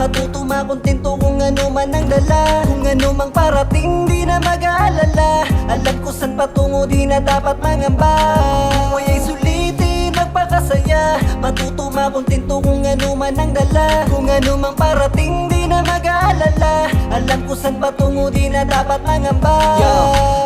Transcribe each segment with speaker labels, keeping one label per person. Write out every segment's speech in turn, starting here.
Speaker 1: Matuto makontento kung ano man ang dala. Kung ano mang parating di na mag-aalala. Alam ko saan patungo di na dapat mangamba. Buhay ay sulitin magpakasaya. Matuto makontento kung ano man ang dala. Kung ano mang parating di na mag-aalala. Alam ko saan patungo di na dapat mangamba.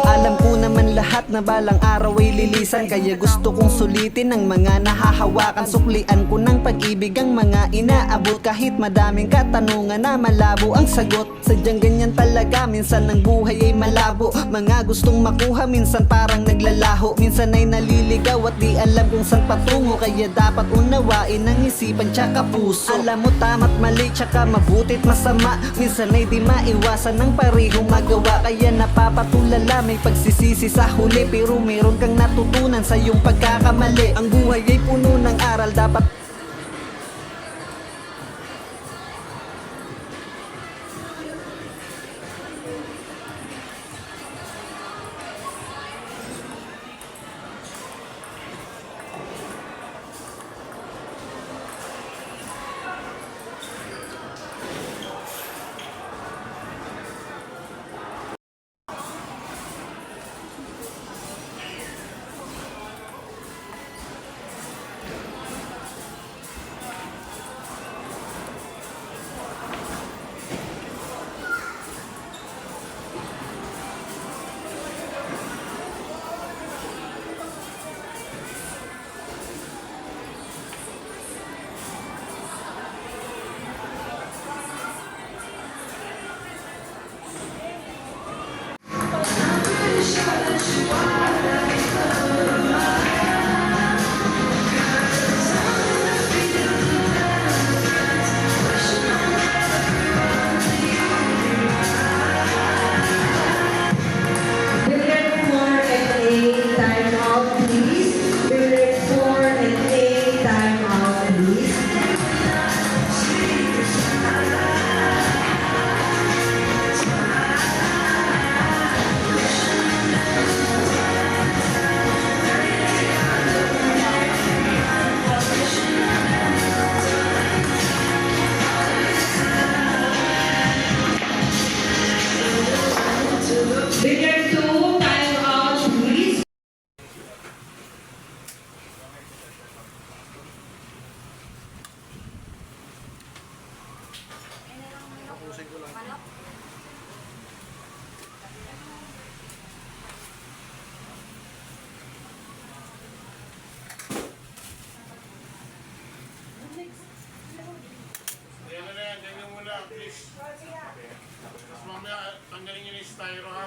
Speaker 1: Alam ko naman lahat na balang araw ay lilisan. Kaya gusto kong sulitin ang mga nahahawakan. Suklian ko ng pag-ibig ang mga inaabot. Kahit madaming katanungan na malabo ang sagot. Sadyang ganyan talaga, minsan ang buhay ay malabo. Mga gustong makuha, minsan parang naglalaho. Minsan ay naliligaw at di alam kung saan patungo. Kaya dapat unawain ang isipan tsaka puso. Alam mo tama't mali tsaka mabuti't masama. Minsan ay di maiwasan ng parehong magawa. Kaya napapatulala, may pagsisisi sa huli. Pero meron kang natutunan sa iyong pagkakamali. Ang buhay ay puno ng aral, dapat
Speaker 2: Figure 2, time out, please.
Speaker 3: Ayan na yan, ganyan muna, please. Tapos mamaya, tanggalin nyo na yung styro, ha?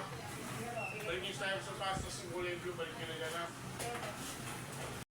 Speaker 3: Balik nyo yung styro sa taas, tapos yung kulay blue, balik nyo na dyan, ha?